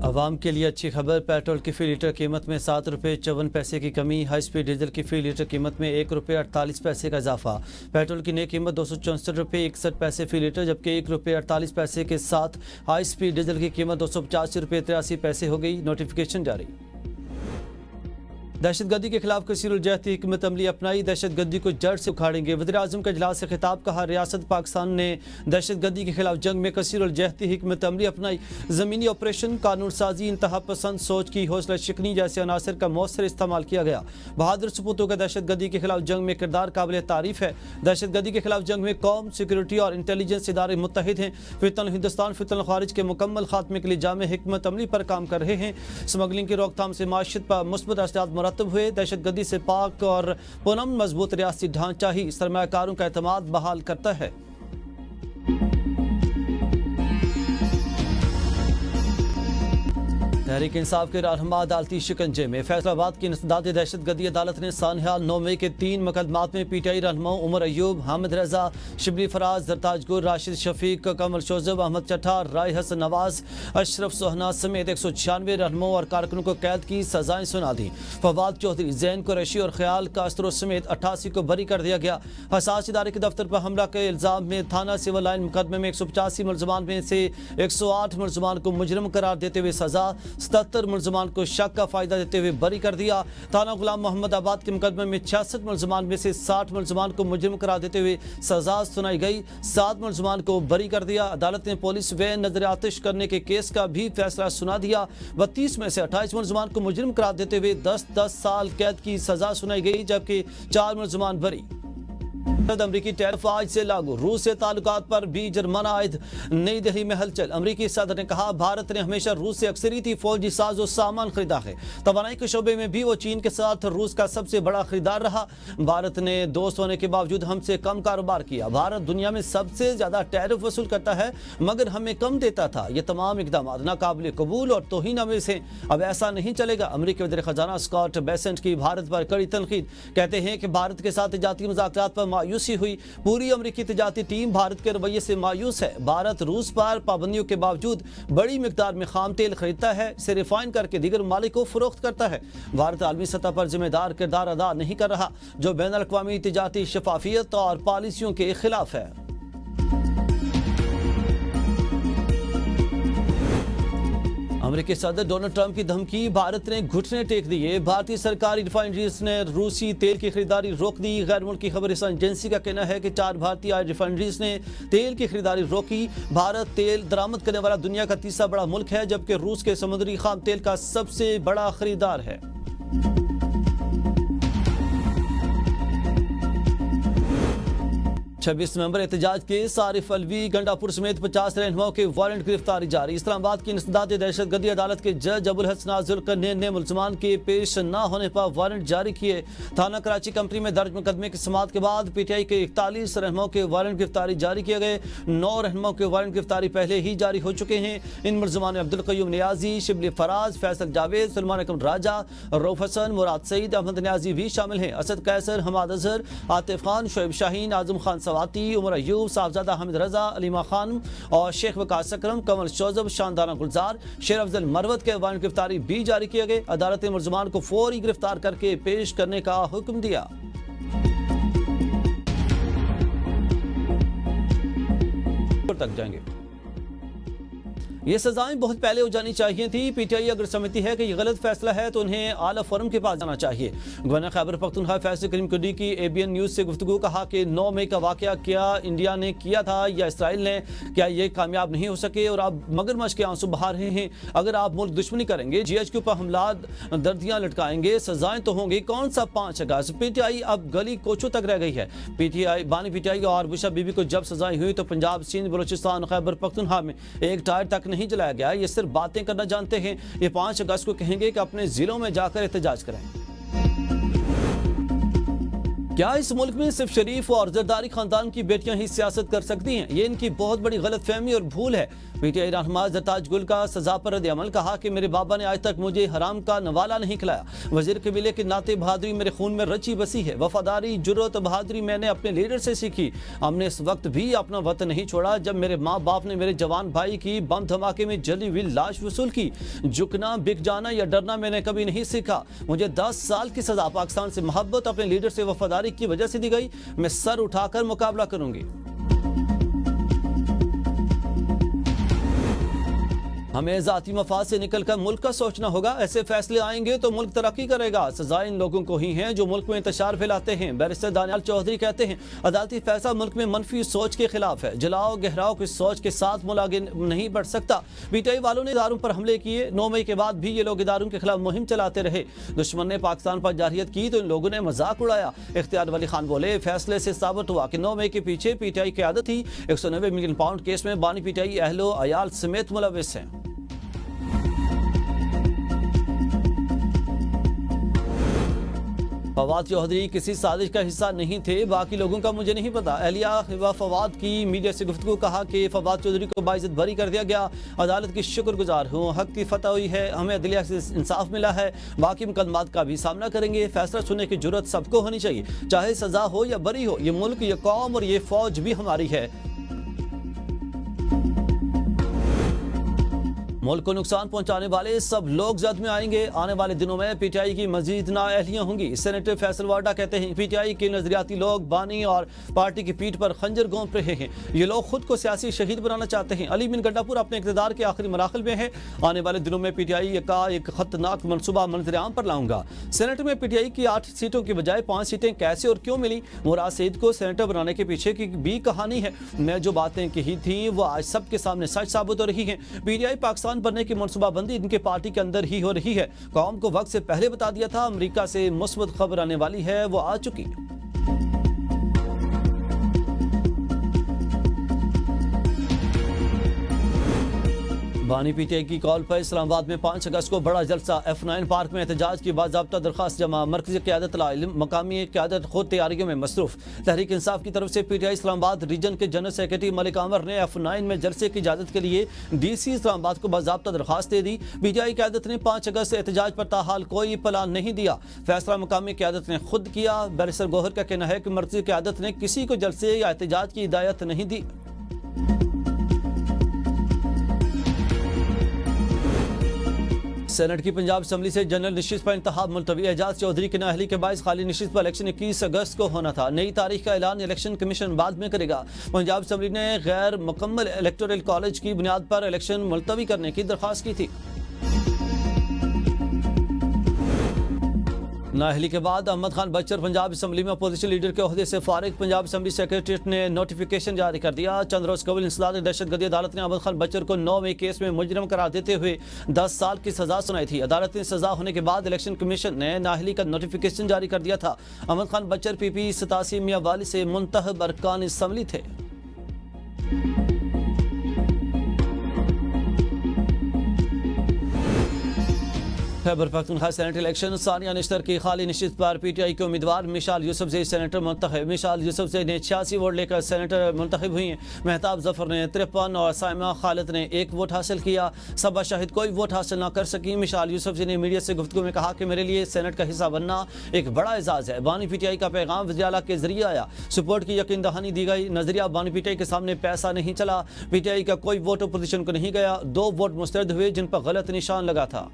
आवाम के लिए अच्छी खबर। पेट्रोल की फी लीटर कीमत में 7 रुपये 54 पैसे की कमी। हाई स्पीड डीजल की फी लीटर कीमत में 1 रुपये 48 पैसे का इजाफा। पेट्रोल की नई कीमत 264 रुपये 61 पैसे फी लीटर, जबकि 1 रुपये 48 पैसे के साथ हाई स्पीड डीजल की कीमत 285 रुपये 83 पैसे हो गई। नोटिफिकेशन जारी। दहशतगर्दी के खिलाफ कसीरुल-जहती हिकमत अमली अपनाई, दहशतगर्दी को जड़ से उखाड़ेंगे। वज़ीर-ए-आज़म का इजलास से खिताब, कहा रियासत पाकिस्तान ने दहशतगर्दी के खिलाफ जंग में कसीरुल-जहती हिकमत अमली अपनाई। ज़मीनी ऑपरेशन, कानून साजी, इंतहा पसंद सोच की हौसला शिकनी जैसे अनासर का मौसर इस्तेमाल किया गया। बहादुर सपूतों का दहशतगर्दी के खिलाफ जंग में किरदार काबिल तारीफ है। दहशतगर्दी के खिलाफ जंग में कौम, सिक्योरिटी और इंटेलिजेंस इदारे मुत्तहिद हैं। फितन हिंदुस्तान, फितन खारिज के मुकम्मल खात्मे के लिए जामे हिकमत अमली पर काम कर रहे हैं। स्मगलिंग की रोकथाम से माशियत पर मुस्बत असरात मुरतब हुए। दहशतगर्दी से पाक और पुनम मजबूत रियासती ढांचा ही सरमायाकारों का एतमाद बहाल करता है। तहरीक इंसाफ के रहनुमा अदालती शिकंजे में। फैसलाबाद की इंसदादी दहशतगर्दी अदालत ने सानहा 9 मई के 3 मुकदमात में पीटीआई रहनुमाओं उमर अयूब, हामिद रजा, शिबली फराज, जरताज गुल, राशिद शफीक, कमल शोजब, अहमद चट्टा, राय हसन नवाज, अशरफ सोहना समेत 196 रहनुमाओं और कारकुनों को कैद की सजाएं सुना दी। फवाद चौधरी, जैन कुरैशी और ख्याल कास्त्रो समेत 88 को बरी कर दिया गया। हसास इदारे के दफ्तर पर हमला के इल्जाम में थाना सिविल लाइन मुकदमे में 185 मुलजमान में से 108 मुलजमान को मुजरिम करार देते हुए सजा, 77 मुलजमान को शक का फायदा देते हुए बरी कर दिया। थाना गुलाम मोहम्मद आबाद के मुकदमे में 66 मुलजमान में से 60 मुलजमान को मुजरिम करार देते हुए सजा सुनाई गई। 7 मुलजमान को बरी कर दिया। अदालत ने पुलिस व नजर आतिश करने के केस का भी फैसला सुना दिया। 32 में से 28 मुलजमान को मुजरिम करार देते हुए 10-10 साल कैद की सजा सुनाई गई, जबकि 4 मुलजमान बरी। अमरीकी टैरिफ आज से लागू। रूस से ताल्लुकात पर भी जुर्माना आयद। नई दिल्ली में हलचल। अमरीकी सदर ने कहा भारत ने हमेशा रूस से अक्सरियती फौजी साजो सामान खरीदा है। तवानाई के शोबे में भी वो चीन के साथ रूस का सबसे बड़ा खरीदार रहा। भारत ने दोस्त होने के बावजूद हमसे कम कारोबार किया। भारत दुनिया में सबसे ज्यादा टैरिफ वसूल करता है मगर हमें कम देता था। ये तमाम इकदाम नाकाबिल कबूल और तौहीन आमेज़ हैं। अब ऐसा नहीं चलेगा। अमरीकी वज़ीर खजाना स्कॉट बेसेंट की भारत पर कड़ी तनकीद। कहते हैं कि भारत के साथ तजारती मुज़ाकरात पर मायूसी हुई। पूरी अमरीकी तजारती टीम भारत के रवैये से मायूस है। भारत रूस पर पाबंदियों के बावजूद बड़ी मिकदार में खाम तेल खरीदता है, इसे रिफाइन करके दीगर ममालिक को फरोख्त करता है। भारत आलमी सतह पर जिम्मेदार किरदार अदा नहीं कर रहा, जो बैनुल अक़वामी तजारती शफाफियत और पॉलिसियों के खिलाफ है। अमेरिकी सदर डोनाल्ड ट्रंप की धमकी, भारत ने घुटने टेक दिए। भारतीय सरकारी रिफाइनरीज ने रूसी तेल की खरीदारी रोक दी। गैर मुल्की खबरसां एजेंसी का कहना है कि 4 भारतीय रिफाइनरीज ने तेल की खरीदारी रोकी। भारत तेल दरामद करने वाला दुनिया का तीसरा बड़ा मुल्क है, जबकि रूस के समुद्री खाम तेल का सबसे बड़ा खरीदार है। 26 नवंबर एहतजाज के आरिफ अलवी, गंडापुर समेत 50 रहनुमाओं के वारंट गिरफ्तारी जारी। इस्लामाबाद की इंसदादी दहशतगर्दी अदालत के जज अबुल हसन जुल्करनैन ने मुलजमान के पेश न होने पर वारंट जारी किए। थाना कराची कंपनी में दर्ज मुकदमे की समाअत के बाद पीटीआई के 41 रहनुमाओं के वारंट गिरफ्तारी जारी किए गए। 9 रहनुमाओं के वारंट गिरफ्तारी पहले ही जारी हो चुके हैं। इन मुलजमान में अब्दुल कयूम नियाजी, शिबली फराज, फैसल जावेद, सलमान अकरम राजा, रऊफ हसन, मुराद सईद, अहमद नियाजी भी शामिल हैं। असद कैसर, हमाद अजहर, आतिफ खान, शोएब शाहीन, आजम खान सवाती, उमर अयूब, साहबजादा हामिद रजा, अलीमा खान और शेख वकास अकरम, कमल शोजब, शानदाना गुलजार, शेर अफजल मरवत के वारंट गिरफ्तारी भी जारी किए गए। अदालत ने मुलजमान को फौरी गिरफ्तार करके पेश करने का हुक्म दिया। तक जाएंगे। ये सजाएं बहुत पहले हो जानी चाहिए थी। पीटीआई अगर समझती है कि ये गलत फैसला है तो उन्हें आला फोरम के पास जाना चाहिए। गवर्नर खैबर पख्तूनख्वा फैसल करीम कुर्दी की एबीएन न्यूज़ से गुफ्तगू, कहा कि 9 मई का वाकया क्या इंडिया ने किया था या इसराइल ने, क्या ये कामयाब नहीं हो सके और आप मगरमच्छ के आंसू बहा रहे हैं। अगर आप मुल्क दुश्मनी करेंगे, जीएचक्यू पर हमला, दर्दियाँ लटकाएंगे, सजाएं तो होंगी। कौन सा 5 अगस्त? पीटीआई अब गली कोचों तक रह गई है। पीटीआई बानी पीटीआई और बुशा बीबी को जब सजाएं हुई तो पंजाब, सिंध, बलोचिस्तान, खैबर पख्तूनख्वा में एक टायर तक नहीं जलाया गया। ये सिर्फ बातें करना जानते हैं। ये 5 अगस्त को कहेंगे कि अपने जिलों में जाकर एहतजाज करें। क्या इस मुल्क में सिर्फ शरीफ और जरदारी खानदान की बेटियां ही सियासत कर सकती हैं? ये इनकी बहुत बड़ी गलतफहमी और भूल है। पीटीआई रहनुमा जरताज गुल का सजा पर रद्द-ए-अमल, कहा कि मेरे बाबा ने आज तक मुझे हराम का नवाला नहीं खिलाया। वजीर कबीले के नाते बहादुरी मेरे खून में रची बसी है। वफादारी, जुर्रत, बहादुरी मैंने अपने लीडर से सीखी। हमने इस वक्त भी अपना वतन नहीं छोड़ा जब मेरे माँ बाप ने मेरे जवान भाई की बम धमाके में जली हुई लाश वसूल की। झुकना, बिक जाना या डरना मैंने कभी नहीं सीखा। मुझे 10 साल की सजा पाकिस्तान से मोहब्बत, अपने लीडर से वफादारी की वजह से दी गई। मैं सर उठाकर मुकाबला करूंगी। हमें जाती मफाद से निकलकर मुल्क का सोचना होगा। ऐसे फैसले आएंगे तो मुल्क तरक्की करेगा। सजा इन लोगों को ही हैं जो मुल्क में इंतशार फैलाते हैं। बैरिस्टर दानियाल चौधरी कहते हैं, अदालती फैसला मुल्क में मनफी सोच के खिलाफ है। जलाओ गहराओ की सोच के साथ मुल्क आगे नहीं बढ़ सकता। पीटीआई वालों ने इदारों पर हमले किए। 9 मई के बाद भी ये लोग इदारों के खिलाफ मुहिम चलाते रहे। दुश्मन ने पाकिस्तान पर जारहियत की तो इन लोगों ने मजाक उड़ाया। इख्तियार वली खान बोले, फैसले से साबित हुआ कि 9 मई के पीछे पीटीआई की आदत थी। 190 मिलियन पाउंड केस में बानी पीटीआई अहलो अयाल समेत मुलविस हैं। फवाद चौधरी किसी साजिश का हिस्सा नहीं थे, बाकी लोगों का मुझे नहीं पता। एहलिया हिबा फवाद की मीडिया से गुफ्तगू, कहा कि फवाद चौधरी को बाइज्जत बरी कर दिया गया। अदालत की शुक्रगुजार हूँ, हक की फतह हुई है, हमें अदलिया से इंसाफ मिला है। बाकी मुकदमात का भी सामना करेंगे। फैसला सुनने की जरूरत सबको होनी चाहिए, चाहे सजा हो या बरी हो। ये मुल्क, ये कौम और ये फौज भी हमारी है। मुल्क को नुकसान पहुंचाने वाले सब लोग जद में आएंगे। आने वाले दिनों में पीटीआई की मजीद नाअहलियां होंगी। सेनेटर फैसल वाडा कहते हैं, पीटीआई के नजरियाती लोग बानी और पार्टी की पीठ पर खंजर घोंप रहे हैं। ये लोग खुद को सियासी शहीद बनाना चाहते हैं। अली बिन गंडापुर अपने इक़्तिदार के आखिरी मराहल में है। आने वाले दिनों में पीटीआई का एक खतरनाक मनसूबा मंजर-ए-आम पर लाऊंगा। सेनेट में पीटीआई की 8 सीटों की बजाय 5 सीटें कैसे और क्यों मिली? मुराद सईद को सेनेटर बनाने के पीछे की भी कहानी है। मैं जो बातें कही थी वो आज सबके सामने सच साबित हो रही है। पीटीआई पाकिस्तान बनने की मनसूबाबंदी इनके पार्टी के अंदर ही हो रही है। कौम को वक्त से पहले बता दिया था। अमेरिका से मुस्बत खबर आने वाली है, वो आ चुकी। बानी पीटीआई की कॉल पर इस्लामाबाद में 5 अगस्त को बड़ा जलसा। F9 पार्क में एहतजाज की बाज़ाब्ता दरखास्त जमा। मरकज़ी क़यादत लाइल्म, मकामी क़यादत खुद तैयारियों में मसरूफ। तहरीक इंसाफ की तरफ से पीटीआई इस्लामाबाद रीजन के जनरल सेक्रेटरी मलिक आमर ने F9 में जलसे की इजाज़त के लिए DC इस्लामाबाद को बाज़ाब्ता दरखास्त दे दी। पीटीआई क़यादत ने 5 अगस्त से एहतजाज पर ताहाल कोई प्लान नहीं दिया। फैसला मकामी क़यादत ने खुद किया। बैरिस्टर गौहर का कहना है कि मरकज़ी क़यादत ने किसी को जलसे या एहतजाज की हिदायत नहीं दी। सेनेट की पंजाब असम्बली से जनरल नशिस्त पर इंतखाब मुलतवी। एजाज चौधरी की नाअहली के बायस खाली नशिस्त पर इलेक्शन 21 अगस्त को होना था। नई तारीख का ऐलान इलेक्शन कमीशन बाद में करेगा। पंजाब असम्बली ने गैर मुकम्मल इलेक्टोरल कॉलेज की बुनियाद पर इलेक्शन मुलतवी करने की दरख्वास्त की थी। नाअहली के बाद अहमद खान बच्चर पंजाब असम्बली में अपोजिशन लीडर के ओहदे से फारिग। पंजाब असम्बली सेक्रेटरीट ने नोटिफिकेशन जारी कर दिया। चंद रोज कबल इंसदाद दहशतगर्दी अदालत ने अहमद खान बच्चर को 9 मई केस में मुजरिम करार देते हुए 10 साल की सजा सुनाई थी। अदालत ने सजा होने के बाद इलेक्शन कमीशन ने नाअहली का नोटिफिकेशन जारी कर दिया था। अहमद खान बच्चर PP 87 मियां वाली से मुंतखब अरकान असम्बली थे। खैबर पख्तूनख्वा सेनेट इलेक्शन सानिया निश्तर की खाली नशिस्त पर पीटीआई के उम्मीदवार मिशाल यूसुफजई सेनेटर मुंतखब। मिशाल यूसुफजई ने 86 वोट लेकर सेनेटर मुंतखब हुई हैं। मेहताब जफर ने 53 और साइमा खालिद ने 1 वोट हासिल किया। सबा शाहिद कोई वोट हासिल न कर सकी। मिशाल यूसुफजई ने मीडिया से गुफ्तगू में कहा कि मेरे लिए सेनेट का हिस्सा बनना एक बड़ा एजाज है। बानी पीटीआई का पैगाम वज़ीर आला के जरिए आया। सपोर्ट की यकीन दहानी दी गई। नजरिया बानी पीटीआई के सामने पैसा नहीं चला। पीटीआई का कोई वोट अपोजिशन को नहीं गया। 2 वोट मुस्तरद हुए जिन पर गलत निशान लगा था।